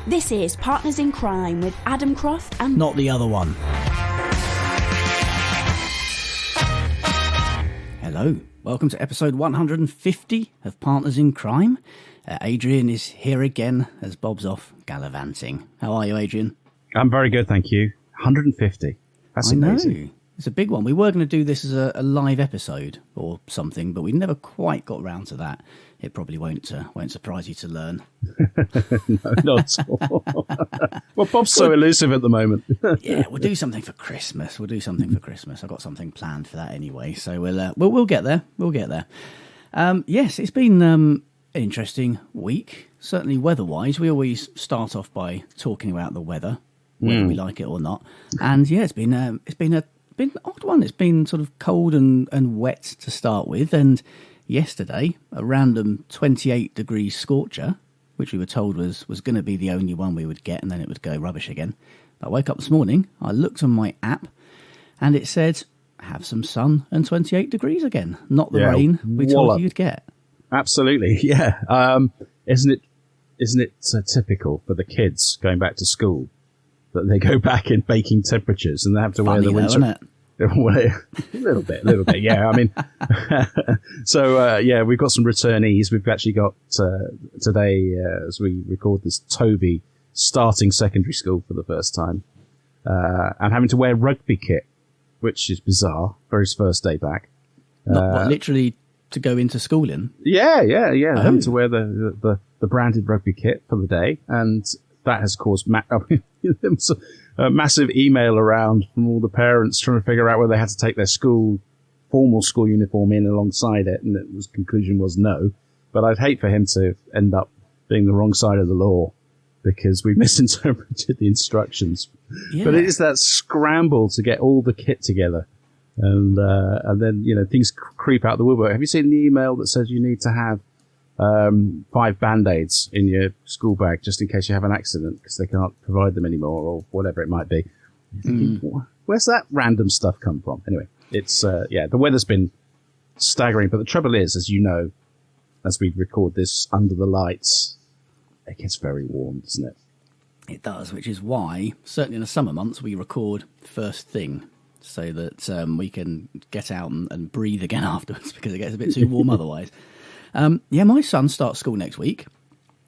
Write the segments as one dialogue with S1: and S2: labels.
S1: This is Partners in Crime with Adam Croft and...
S2: Not the other one. Hello, welcome to episode 150 of Partners in Crime. Adrian is here again as Bob's off gallivanting. How are you, Adrian?
S3: I'm very good, thank you. 150. That's amazing.
S2: I know. It's a big one. We were going to do this as a live episode or something, but we never quite got round to that. It probably won't surprise you to learn.
S3: No, not at all. Well, Bob's so elusive at the moment.
S2: Yeah, we'll do something for Christmas. I've got something planned for that anyway. So we'll get there. Yes, it's been an interesting week. Certainly weather-wise. We always start off by talking about the weather, whether we like it or not. And yeah, it's been an odd one. It's been sort of cold and wet to start with, and yesterday a random 28 degrees scorcher, which we were told was going to be the only one we would get, and then it would go rubbish again. But I woke up this morning, I looked on my app, and it said have some sun and 28 degrees again, not the rain we told you you'd get.
S3: Absolutely, yeah. Isn't it typical for the kids going back to school that they go back in baking temperatures and they have to wear the winter?
S2: Isn't it?
S3: A little bit, yeah. I mean, so we've got some returnees. We've actually got today, as we record this, Toby starting secondary school for the first time and having to wear rugby kit, which is bizarre for his first day back.
S2: Literally to go into school in?
S3: Yeah. Oh. Having to wear the branded rugby kit for the day, and that has caused a massive email around from all the parents trying to figure out whether they had to take their formal school uniform in alongside it, and the conclusion was no. But I'd hate for him to end up being the wrong side of the law because we misinterpreted the instructions. Yeah. But it is that scramble to get all the kit together, and then things creep out the woodwork. Have you seen the email that says you need to have 5 Band-Aids in your school bag just in case you have an accident because they can't provide them anymore or whatever it might be? Where's that random stuff come from? Anyway, it's the weather's been staggering, but the trouble is, as you know, as we record this under the lights, it gets very warm, doesn't it?
S2: It does, which is why certainly in the summer months we record first thing so that we can get out and breathe again afterwards because it gets a bit too warm otherwise. My son starts school next week.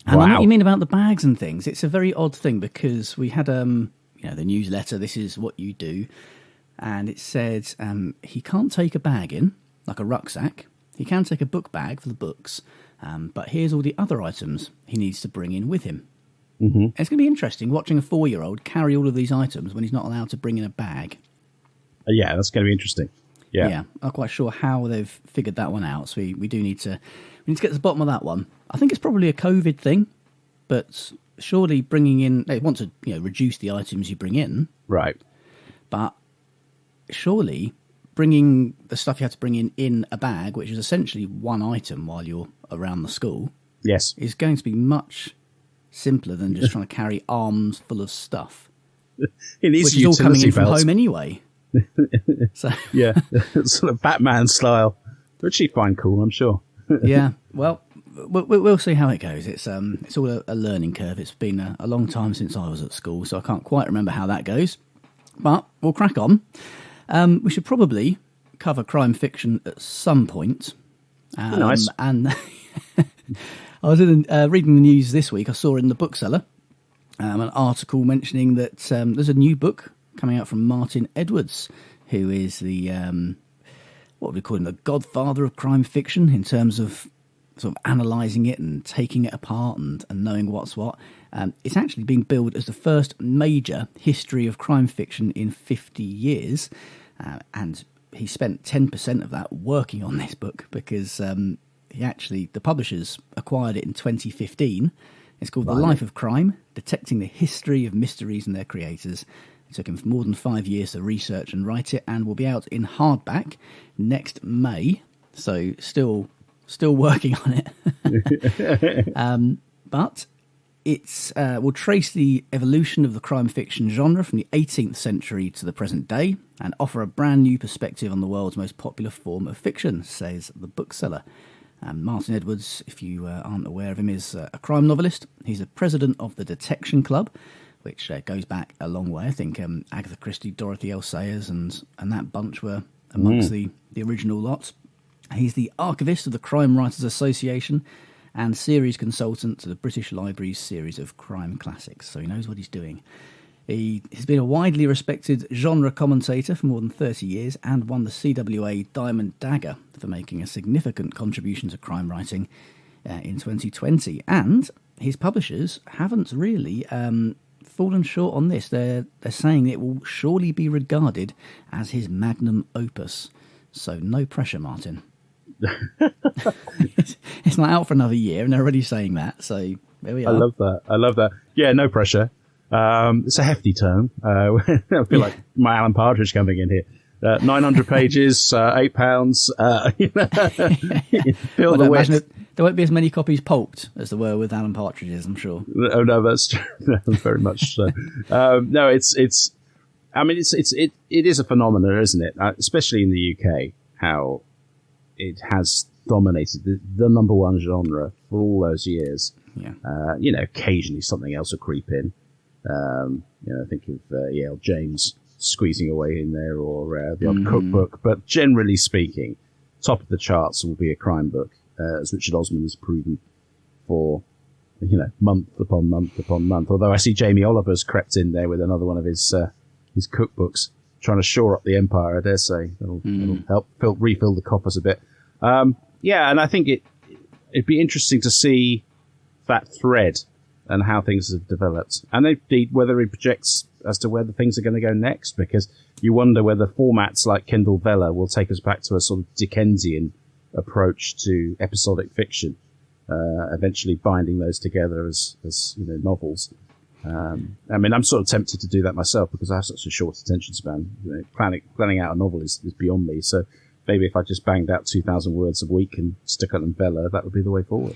S2: And I know what you mean about the bags and things. It's a very odd thing because we had the newsletter, this is what you do. And it said he can't take a bag in, like a rucksack. He can take a book bag for the books. But here's all the other items he needs to bring in with him. Mm-hmm. It's going to be interesting watching a 4-year-old carry all of these items when he's not allowed to bring in a bag.
S3: Yeah, that's going to be interesting. Yeah,
S2: I'm not quite sure how they've figured that one out. So we do need to get to the bottom of that one. I think it's probably a COVID thing, but surely bringing in, they want to reduce the items you bring in,
S3: right?
S2: But surely bringing the stuff you have to bring in a bag, which is essentially one item while you're around the school,
S3: yes,
S2: is going to be much simpler than just trying to carry arms full of stuff.
S3: It needs
S2: which is all coming in from home anyway. So
S3: yeah, sort of Batman style, which she'd find cool, I'm sure.
S2: Yeah, well, we'll see how it goes. It's all a learning curve. It's been a long time since I was at school, so I can't quite remember how that goes. But we'll crack on. We should probably cover crime fiction at some point.
S3: Nice.
S2: And I was reading the news this week. I saw in the bookseller an article mentioning that there's a new book coming out from Martin Edwards, who is the what we call him, the godfather of crime fiction in terms of sort of analysing it and taking it apart and knowing what's what. It's actually being billed as the first major history of crime fiction in 50 years, and he spent 10% of that working on this book because the publishers acquired it in 2015. It's called The Life of Crime, Detecting the History of Mysteries and Their Creators. It took him more than 5 years to research and write it, and will be out in hardback next May. So still working on it. But it's will trace the evolution of the crime fiction genre from the 18th century to the present day and offer a brand new perspective on the world's most popular form of fiction, says the bookseller. Martin Edwards, if you aren't aware of him, is a crime novelist. He's the president of the Detection Club, which goes back a long way. I think Agatha Christie, Dorothy L. Sayers and that bunch were amongst the original lot. He's the archivist of the Crime Writers Association and series consultant to the British Library's series of crime classics, so he knows what he's doing. He has been a widely respected genre commentator for more than 30 years and won the CWA Diamond Dagger for making a significant contribution to crime writing in 2020. And his publishers haven't really fallen short on this. They're saying it will surely be regarded as his magnum opus. So no pressure, Martin. It's not out for another year, and they're already saying that. So there we are.
S3: I love that. Yeah, no pressure. It's a hefty term. I feel like my Alan Partridge coming in here. 900 pages, £8. Fill the width.
S2: There won't be as many copies pulped as there were with Alan Partridge's, I'm sure.
S3: Oh no, that's true. No, very much so. No, it is a phenomenon, isn't it? Especially in the UK, how it has dominated the number one genre for all those years.
S2: Yeah.
S3: Occasionally something else will creep in. Think of E.L. James squeezing away in there, or the odd cookbook. But generally speaking, top of the charts will be a crime book, as Richard Osman has proven for, month upon month upon month. Although I see Jamie Oliver's crept in there with another one of his cookbooks, trying to shore up the empire, I dare say. That'll help refill the coffers a bit. And I think it'd be interesting to see that thread and how things have developed, and indeed whether it projects as to where the things are going to go next, because you wonder whether formats like Kindle Vella will take us back to a sort of Dickensian approach to episodic fiction, eventually binding those together as novels. I'm sort of tempted to do that myself because I have such a short attention span. Planning out a novel is beyond me. So maybe if I just banged out 2,000 words a week and stuck it in Vella, that would be the way forward.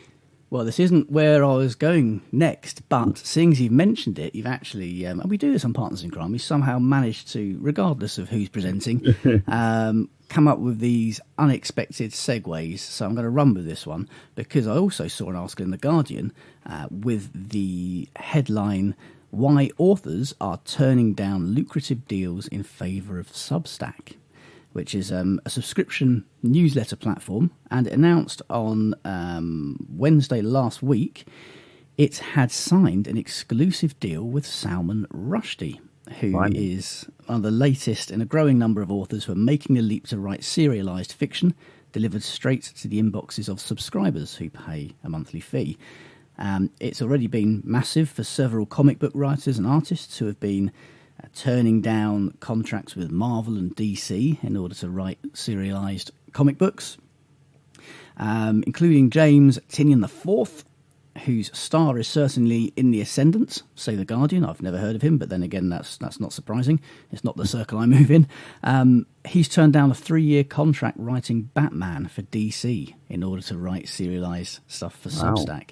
S2: Well, this isn't where I was going next, but seeing as you've mentioned it, you've actually, and we do this on Partners in Crime, we somehow managed to, regardless of who's presenting, come up with these unexpected segues. So I'm going to run with this one because I also saw an article in The Guardian with the headline, "Why Authors Are Turning Down Lucrative Deals in Favour of Substack," which is a subscription newsletter platform, and it announced on Wednesday last week it had signed an exclusive deal with Salman Rushdie, who is one of the latest in a growing number of authors who are making the leap to write serialised fiction delivered straight to the inboxes of subscribers who pay a monthly fee. It's already been massive for several comic book writers and artists who have been turning down contracts with Marvel and DC in order to write serialised comic books, including James Tynion IV, whose star is certainly in the ascendant, say The Guardian. I've never heard of him, but then again, that's not surprising. It's not the circle I move in. He's turned down a 3-year contract writing Batman for DC in order to write serialised stuff for Substack.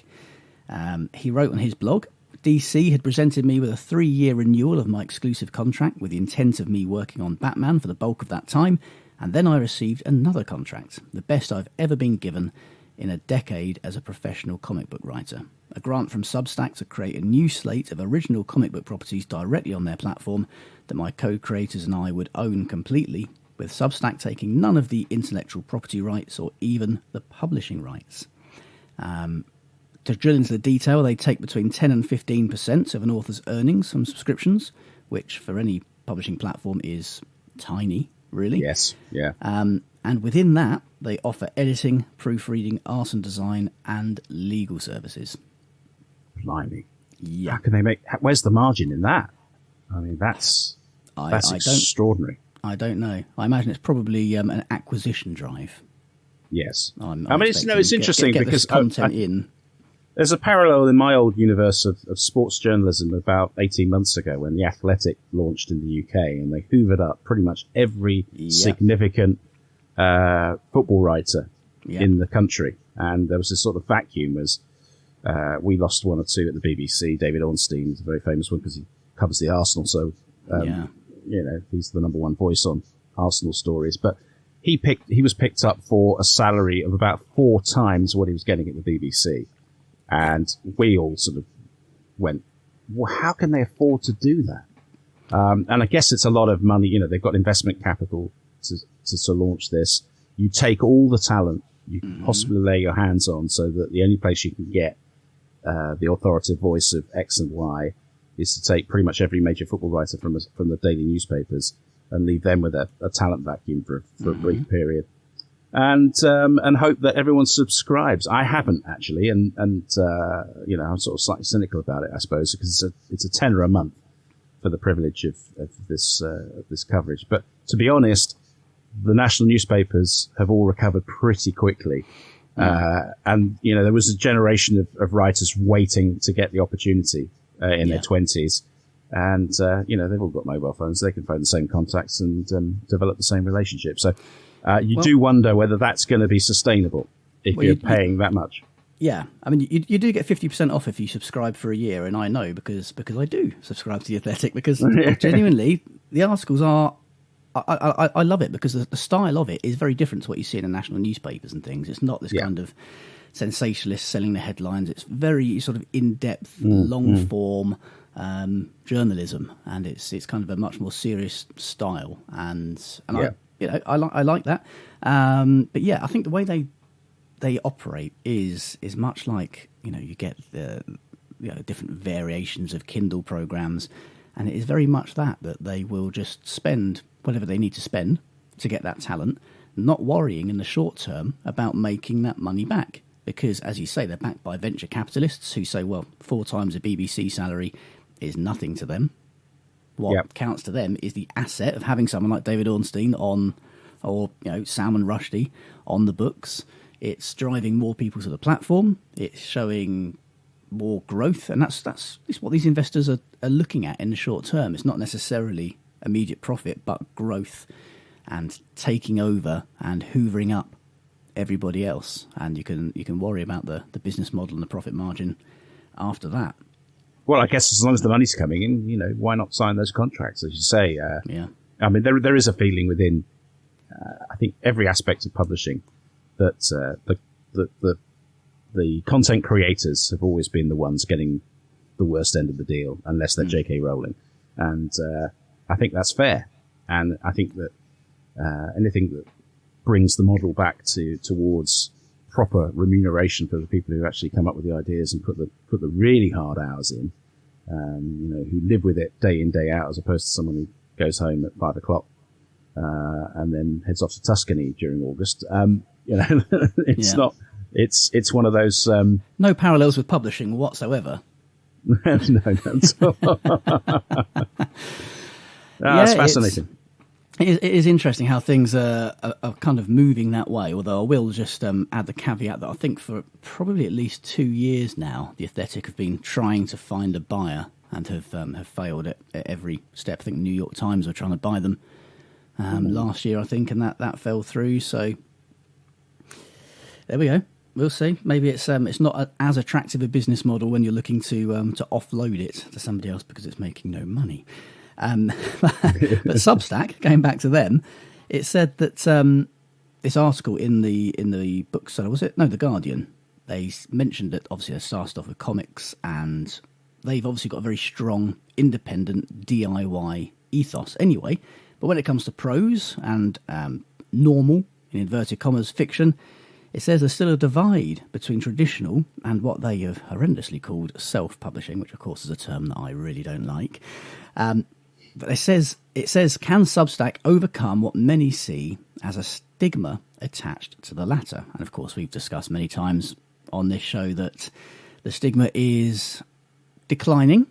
S2: He wrote on his blog, "DC had presented me with a 3-year renewal of my exclusive contract with the intent of me working on Batman for the bulk of that time, and then I received another contract, the best I've ever been given in a decade as a professional comic book writer. A grant from Substack to create a new slate of original comic book properties directly on their platform that my co-creators and I would own completely, with Substack taking none of the intellectual property rights or even the publishing rights." To drill into the detail, they take between 10 and 15% of an author's earnings from subscriptions, which for any publishing platform is tiny, really.
S3: Yes, yeah.
S2: And within that, they offer editing, proofreading, art and design, and legal services.
S3: Blimey.
S2: Yeah.
S3: How can they where's the margin in that? I mean, that's extraordinary.
S2: I don't know. I imagine it's probably an acquisition drive.
S3: Yes.
S2: It's
S3: interesting
S2: get
S3: because
S2: content in.
S3: There's a parallel in my old universe of sports journalism about 18 months ago when The Athletic launched in the UK, and they hoovered up pretty much every significant football writer in the country. And there was this sort of vacuum as we lost one or two at the BBC. David Ornstein is a very famous one because he covers the Arsenal, so he's the number one voice on Arsenal stories. But he was picked up for a salary of about 4 times what he was getting at the BBC. And we all sort of went, well, how can they afford to do that? And I guess it's a lot of money. They've got investment capital to launch this. You take all the talent you can possibly lay your hands on, so that the only place you can get the authoritative voice of X and Y is to take pretty much every major football writer from the daily newspapers and leave them with a talent vacuum for a brief period, and hope that everyone subscribes. I haven't actually, and I'm sort of slightly cynical about it, I suppose, because it's a tenner a month for the privilege of this coverage. But to be honest, the national newspapers have all recovered pretty quickly. And, there was a generation of writers waiting to get the opportunity in their 20s. And, they've all got mobile phones. They can phone the same contacts and develop the same relationship. So you do wonder whether that's going to be sustainable if you're paying that much.
S2: Yeah, I mean, you do get 50% off if you subscribe for a year, and I know because I do subscribe to The Athletic, because genuinely the articles are. I love it because the style of it is very different to what you see in the national newspapers and things. It's not this kind of sensationalist selling the headlines. It's very sort of in-depth, long-form journalism, and it's kind of a much more serious style. And I like that. But yeah, I think the way they operate is much like you get the different variations of Kindle programs, and it is very much that they will just spend whatever they need to spend to get that talent, not worrying in the short term about making that money back. Because, as you say, they're backed by venture capitalists who say, well, 4 times a BBC salary is nothing to them. What counts to them is the asset of having someone like David Ornstein on, or Salman Rushdie on the books. It's driving more people to the platform. It's showing more growth, and that's what these investors are looking at in the short term. It's not necessarily immediate profit, but growth and taking over and hoovering up everybody else. And you can worry about the business model and the profit margin after that.
S3: Well, I guess as long as the money's coming in, why not sign those contracts, as you say? I mean, there is a feeling within, I think, every aspect of publishing that the content creators have always been the ones getting the worst end of the deal, unless they're J.K. Rowling. And I think that's fair. And I think that anything that brings the model back towards proper remuneration for the people who actually come up with the ideas and put the really hard hours in, who live with it day in, day out, as opposed to someone who goes home at 5 o'clock and then heads off to Tuscany during August. It's not. It's one of those.
S2: No parallels with publishing whatsoever.
S3: No, that's that's fascinating.
S2: It is interesting how things are kind of moving that way, although I will just add the caveat that I think for probably at least 2 years now, The Athletic have been trying to find a buyer and have failed at every step. I think the New York Times were trying to buy them last year, I think, and that fell through. So there we go. We'll see. Maybe it's not as attractive a business model when you're looking to offload it to somebody else because it's making no money. But Substack, going back to them, it said that this article in the bookseller, was it? No, The Guardian. They mentioned that obviously they started off with comics, and they've obviously got a very strong independent DIY ethos anyway. But when it comes to prose and normal, in inverted commas, fiction, it says there's still a divide between traditional and what they have horrendously called self-publishing, which of course is a term that I really don't like. But it says, can Substack overcome what many see as a stigma attached to the latter? And of course, we've discussed many times on this show that the stigma is declining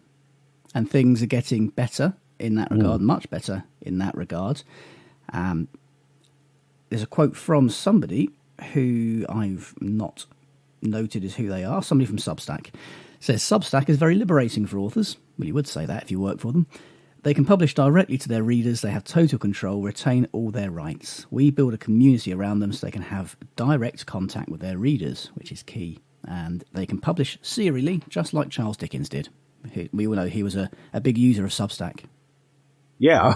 S2: and things are getting better in that regard, much better in that regard. There's a quote from somebody who I've not noted as who they are, somebody from Substack. It says, Substack is very liberating for authors. Well, you would say that if you work for them. They can publish directly to their readers. They have total control, retain all their rights. We build a community around them so they can have direct contact with their readers, which is key. And they can publish serially, just like Charles Dickens did. We all know he was a big user of Substack.
S3: Yeah.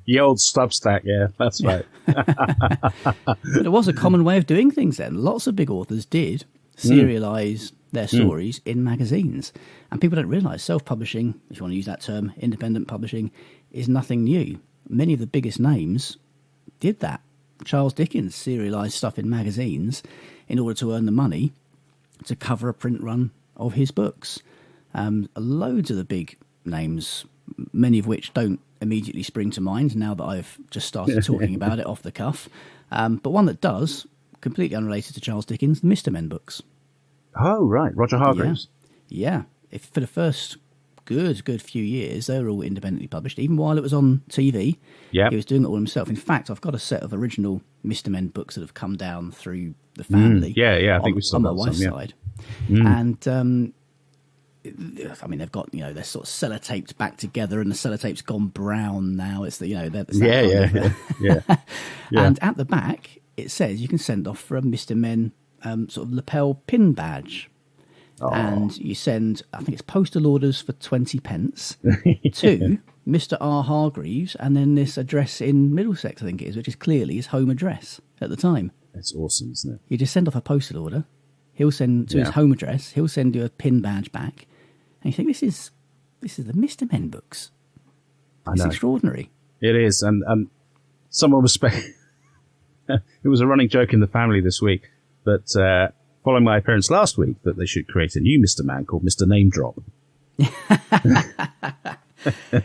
S3: The old Substack, yeah, that's right.
S2: But it was a common way of doing things then. Lots of big authors did serialise their stories in magazines. And people don't realise self-publishing, if you want to use that term, independent publishing, is nothing new. Many of the biggest names did that. Charles Dickens serialised stuff in magazines in order to earn the money to cover a print run of his books. Loads of the big names, many of which don't immediately spring to mind now that I've just started talking about it off the cuff. But one that does, completely unrelated to Charles Dickens, the Mr. Men books.
S3: Oh, right. Roger Hargreaves.
S2: Yeah. If for the first good few years, they were all independently published. Even while it was on TV, he was doing it all himself. In fact, I've got a set of original Mr. Men books that have come down through the family.
S3: I think we saw
S2: on
S3: that
S2: my wife's side. And I mean, they've got, they're sort of sellotaped back together, and the sellotape's gone brown now. It's the, And at the back, it says you can send off for a Mr. Men sort of lapel pin badge. Oh. And you send, I think it's postal orders for 20 pence to Mr. R. Hargreaves, and then this address in Middlesex, I think it is, which is clearly his home address at the time.
S3: That's awesome, isn't it?
S2: You just send off a postal order. He'll send to his home address. He'll send you a pin badge back. And you think, this is the Mr. Men books. It's extraordinary.
S3: It is. And someone was it was a running joke in the family this week that following my appearance last week, that they should create a new Mr. Man called Mr. Name Drop.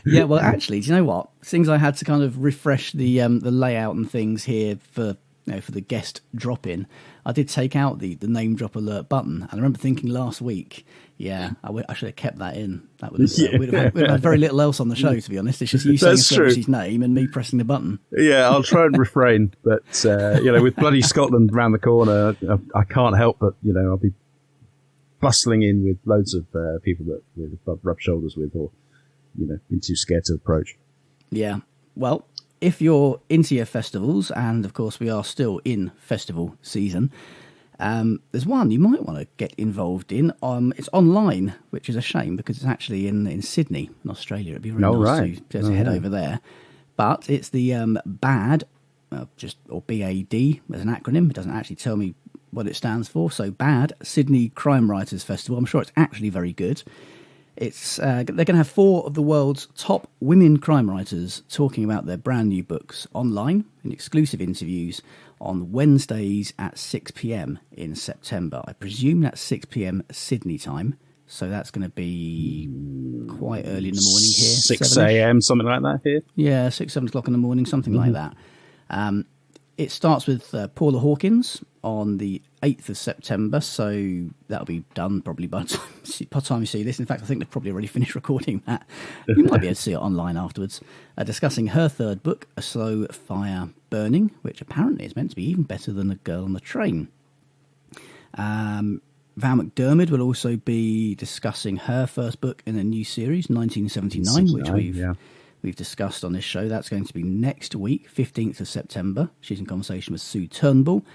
S2: Yeah, well, actually, do you know what? Things I had to kind of refresh the layout and things here for the guest drop-in. I did take out the name drop alert button, and I remember thinking last week, I should have kept that in. That would have, we'd have had very little else on the show, to be honest. It's just you saying a celebrity's name and me pressing the button.
S3: Yeah, I'll try and refrain, but with bloody Scotland around the corner, I can't help but I'll be bustling in with loads of people that we'd rub shoulders with, or been too scared to approach.
S2: Yeah, well, if you're into your festivals, and of course we are still in festival season, there's one you might want to get involved in. It's online, which is a shame because it's actually in Sydney, in Australia. It'd be really nice to head over there. But it's the BAD, or BAD as an acronym. It doesn't actually tell me what it stands for. So BAD, Sydney Crime Writers Festival. I'm sure it's actually very good. It's they're going to have 4 of the world's top women crime writers talking about their brand new books online in exclusive interviews on Wednesdays at 6 p.m. in September. I presume that's 6 p.m. Sydney time, so that's going to be quite early in the morning here.
S3: 6 a.m., something like that here?
S2: Yeah, 6, 7 o'clock in the morning, something like that. It starts with Paula Hawkins on the 8th of September, so that'll be done probably by the time you see this. In fact, I think they've probably already finished recording that. You might be able to see it online afterwards. Discussing her third book, A Slow Fire Burning, which apparently is meant to be even better than A Girl on the Train. Val McDermid will also be discussing her first book in a new series, 1979, which we've discussed on this show. That's going to be next week, 15th of September. She's in conversation with Sue Turnbull.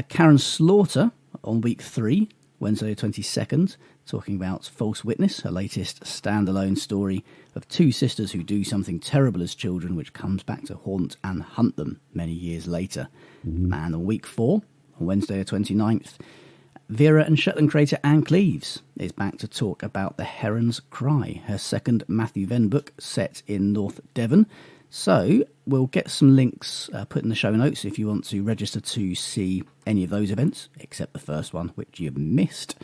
S2: Karen Slaughter on week 3, Wednesday the 22nd, talking about False Witness, her latest standalone story of 2 sisters who do something terrible as children, which comes back to haunt and hunt them many years later. And on week 4, on Wednesday the 29th, Vera and Shetland creator Anne Cleeves is back to talk about The Heron's Cry, her second Matthew Venn book set in North Devon. So we'll get some links put in the show notes if you want to register to see any of those events, except the first one, which you've missed.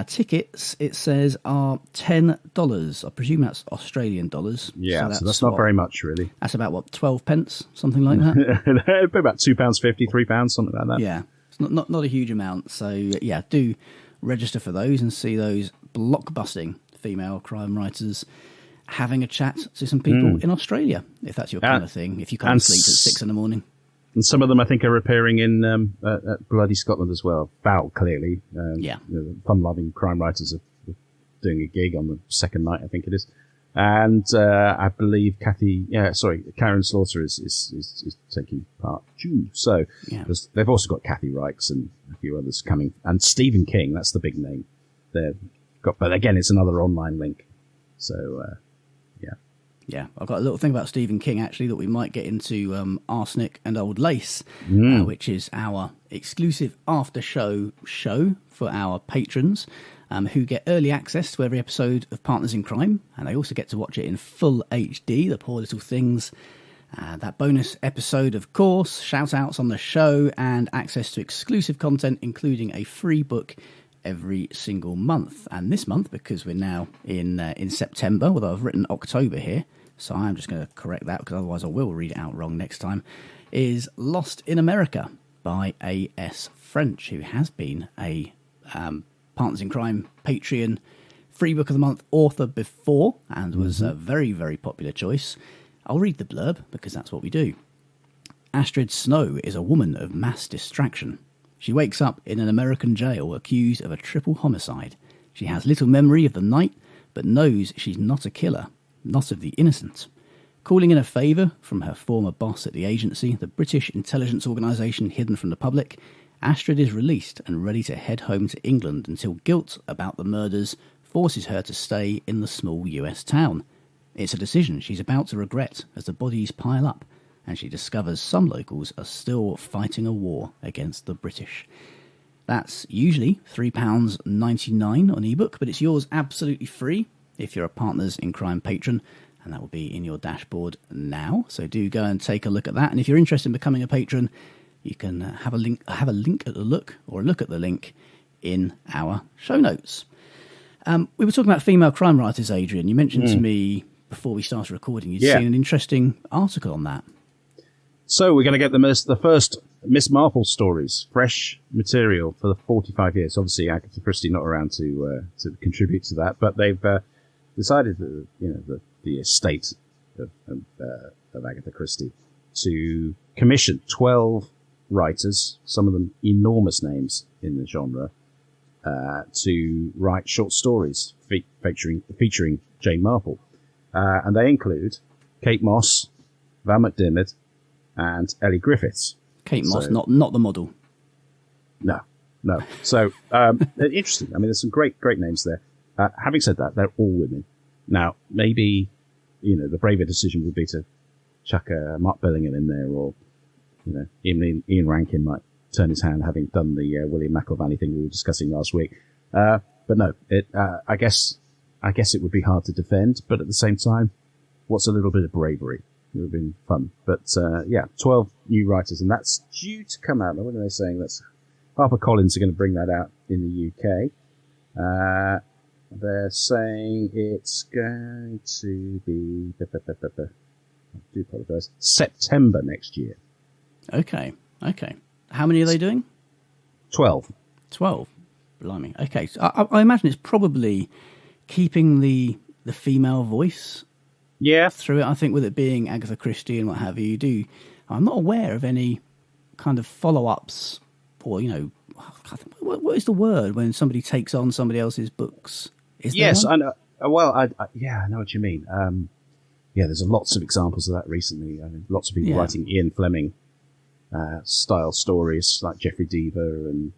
S2: Tickets, it says, are $10. I presume that's Australian dollars.
S3: Yeah, so that's not very much, really.
S2: That's about, 12 pence, something like that?
S3: About £2.50, £3, something like that.
S2: Yeah, it's not a huge amount. So, yeah, do register for those and see those blockbusting female crime writers having a chat to some people in Australia, if that's your kind of thing, if you can't sleep at 6 in the morning.
S3: And some of them, I think, are appearing in at Bloody Scotland as well. Val, clearly. Fun-loving crime writers are doing a gig on the second night, I think it is. And I believe Karen Slaughter is taking part too. So they've also got Kathy Reichs and a few others coming. And Stephen King, that's the big name. But again, it's another online link. So...
S2: Yeah, I've got a little thing about Stephen King, actually, that we might get into Arsenic and Old Lace, which is our exclusive after-show for our patrons, who get early access to every episode of Partners in Crime, and they also get to watch it in full HD, the poor little things. That bonus episode, of course, shout-outs on the show, and access to exclusive content, including a free book every single month. And this month, because we're now in September, although I've written October here, so I'm just going to correct that because otherwise I will read it out wrong next time, is Lost in America by A.S. French, who has been a Partners in Crime Patreon free book of the month author before and was a very, very popular choice. I'll read the blurb because that's what we do. Astrid Snow is a woman of mass distraction. She wakes up in an American jail accused of a triple homicide. She has little memory of the night, but knows she's not a killer, not of the innocent. Calling in a favour from her former boss at the agency, the British intelligence organisation hidden from the public, Astrid is released and ready to head home to England until guilt about the murders forces her to stay in the small US town. It's a decision she's about to regret as the bodies pile up, and she discovers some locals are still fighting a war against the British. That's usually £3.99 on ebook, but it's yours absolutely free if you're a Partners in Crime patron, and that will be in your dashboard now. So do go and take a look at that. And if you're interested in becoming a patron, you can have a look at the link in our show notes. We were talking about female crime writers, Adrian. You mentioned to me before we started recording you'd seen an interesting article on that.
S3: So we're going to get the first Miss Marple stories, fresh material for the 45 years. Obviously, Agatha Christie not around to contribute to that, but they've decided that the estate of Agatha Christie to commission 12 writers, some of them enormous names in the genre, to write short stories featuring Jane Marple, and they include Kate Moss, Val McDermid, and Ellie Griffiths.
S2: Kate Moss, not the model.
S3: No. So interesting. I mean, there's some great names there. Having said that, they're all women. Now, maybe the braver decision would be to chuck Mark Bellingham in there, or even Ian Rankin might turn his hand, having done the William McIlvanney thing we were discussing last week. But no, I guess it would be hard to defend. But at the same time, what's a little bit of bravery? It would have been fun. But 12 new writers, and that's due to come out. Now, what are they saying? That's HarperCollins are going to bring that out in the UK. They're saying it's going to be, I do apologise, September next year.
S2: Okay. How many are they doing?
S3: 12.
S2: 12. Blimey. Okay. So I imagine it's probably keeping the female voice through it. I think with it being Agatha Christie and what have you, I'm not aware of any kind of follow-ups or, what is the word when somebody takes on somebody else's books?
S3: Yes, I know. Well, I know what you mean. There's lots of examples of that recently. I mean, lots of people writing Ian Fleming style stories, like Jeffrey Deaver and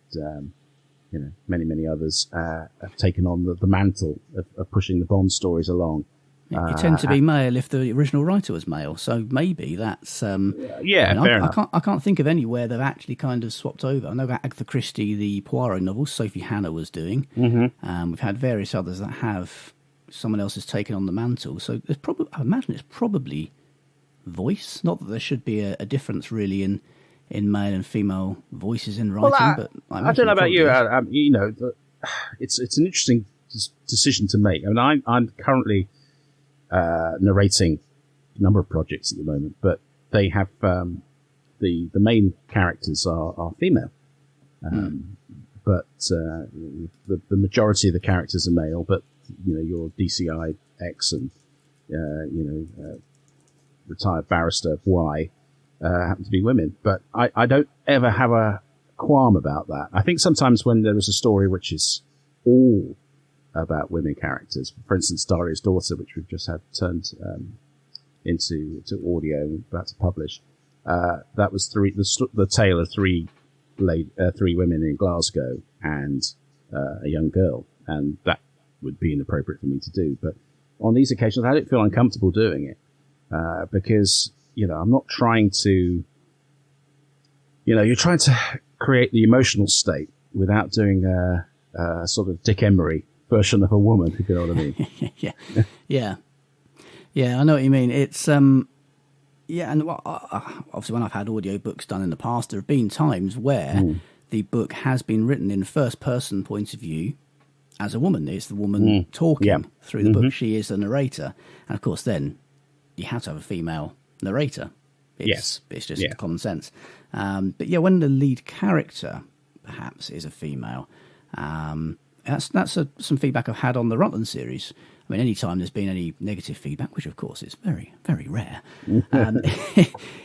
S3: many others have taken on the mantle of pushing the Bond stories along.
S2: It tend to be male if the original writer was male, so maybe that's fair enough. I can't think of anywhere they've actually kind of swapped over. I know about Agatha Christie, the Poirot novels, Sophie Hannah was doing. We've had various others that have someone else has taken on the mantle. So there's I imagine it's probably voice. Not that there should be a difference really in male and female voices in writing, but
S3: I don't know about you. It's an interesting decision to make. I mean, I'm currently narrating a number of projects at the moment, but they have the main characters are female, but the majority of the characters are male. But your DCI X and retired barrister Y happen to be women. But I don't ever have a qualm about that. I think sometimes when there is a story which is all about women characters, for instance, Daria's Daughter, which we've just had turned into audio and about to publish, that was the tale of three women in Glasgow and a young girl, and that would be inappropriate for me to do. But on these occasions, I don't feel uncomfortable doing it because, I'm not trying to, you're trying to create the emotional state without doing a sort of Dick Emery version of a woman, if you know what I mean.
S2: Yeah, I know what you mean. It's, and obviously when I've had audiobooks done in the past, there have been times where the book has been written in first-person point of view as a woman. It's the woman talking through the book. She is the narrator. And, of course, then you have to have a female narrator. It's just common sense. But, yeah, when the lead character, perhaps, is a female, that's some feedback I've had on the Rutland series. I mean, any time there's been any negative feedback, which of course is very, very rare,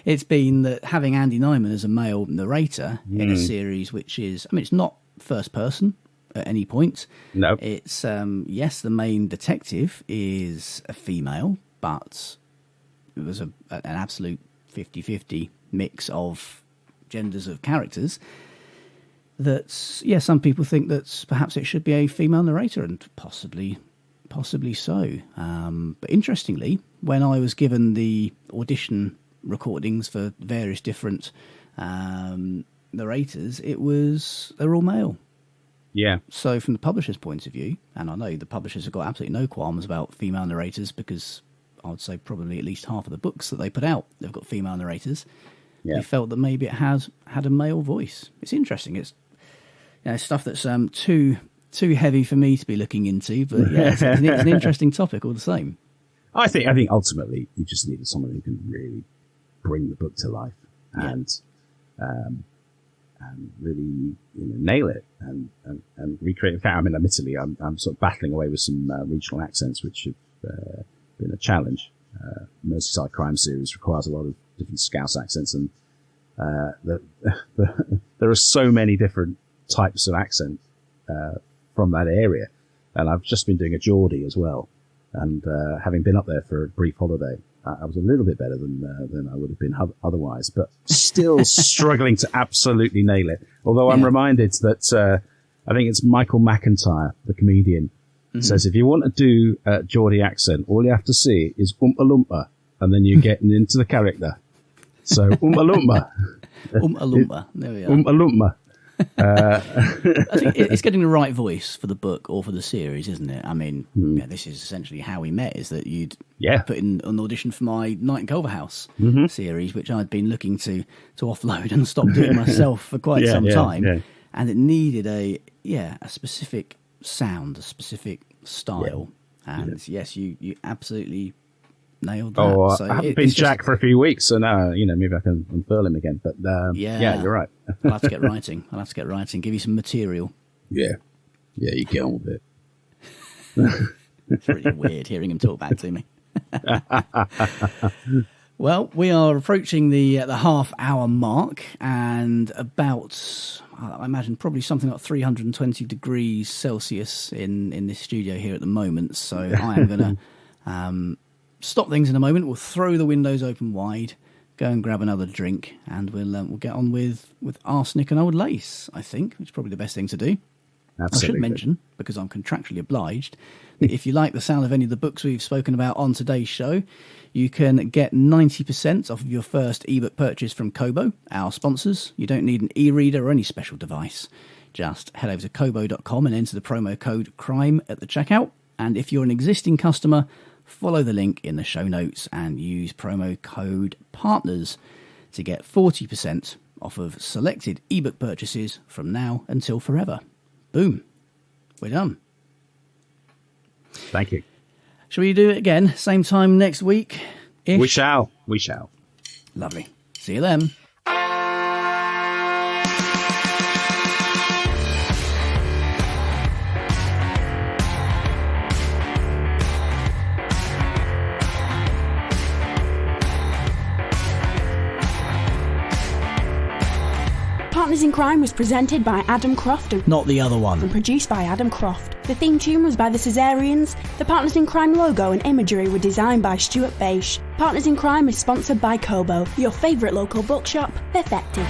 S2: it's been that having Andy Nyman as a male narrator in a series which is, it's not first person at any point.
S3: No.
S2: It's, yes, the main detective is a female, but it was an absolute 50-50 mix of genders of characters. That, yeah, some people think that perhaps it should be a female narrator, and possibly so. But interestingly, when I was given the audition recordings for various different narrators, they're all male.
S3: Yeah.
S2: So from the publisher's point of view, and I know the publishers have got absolutely no qualms about female narrators, because I would say probably at least half of the books that they put out, they've got female narrators. Yeah. They felt that maybe it had a male voice. It's interesting. It's stuff that's too heavy for me to be looking into, but yeah, it's an interesting topic all the same.
S3: I think ultimately you just needed someone who can really bring the book to life and really nail it and recreate. In fact, admittedly, I'm sort of battling away with some regional accents, which have been a challenge. Merseyside Crime Series requires a lot of different Scouse accents, and there are so many different types of accent from that area, and I've just been doing a Geordie as well, and having been up there for a brief holiday, I was a little bit better than I would have been otherwise, but still struggling to absolutely nail it. Although I'm reminded that I think it's Michael McIntyre, the comedian, says if you want to do a Geordie accent, all you have to see is Oompa Loompa, and then you're getting into the character. So Oompa Loompa.
S2: Oompa Loompa. There we are.
S3: Oompa Loompa.
S2: I think it's getting the right voice for the book or for the series, isn't it? I mean, this is essentially how we met, is that you'd put in an audition for my Night in Culverhouse series, which I'd been looking to offload and stop doing myself for quite some time. And it needed a specific sound, a specific style. And yes, you absolutely nailed that.
S3: Oh,
S2: so
S3: I haven't been Jack for a few weeks, so now, maybe I can unfurl him again. But you're right.
S2: I'll have to get writing. Give you some material.
S3: Yeah, you get on with it.
S2: It's really weird hearing him talk back to me. Well, we are approaching the half-hour mark, and about, I imagine, probably something like 320 degrees Celsius in this studio here at the moment. So I am going to stop things in a moment. We'll throw the windows open wide, go and grab another drink, and we'll get on with arsenic and old lace, I think, which is probably the best thing to do. Absolutely. I should mention, because I'm contractually obliged, that if you like the sound of any of the books we've spoken about on today's show, you can get 90% off of your first ebook purchase from Kobo, our sponsors. You don't need an e-reader or any special device. Just head over to kobo.com and enter the promo code CRIME at the checkout. And if you're an existing customer, follow the link in the show notes and use promo code PARTNERS to get 40% off of selected ebook purchases from now until forever. Boom. We're done.
S3: Thank you.
S2: Shall we do it again? Same time next week?
S3: We shall.
S2: Lovely. See you then.
S1: Partners in Crime was presented by Adam Croft.
S2: Not the other one.
S1: And produced by Adam Croft. The theme tune was by the Caesareans. The Partners in Crime logo and imagery were designed by Stuart Beisch. Partners in Crime is sponsored by Kobo, your favourite local bookshop, perfected.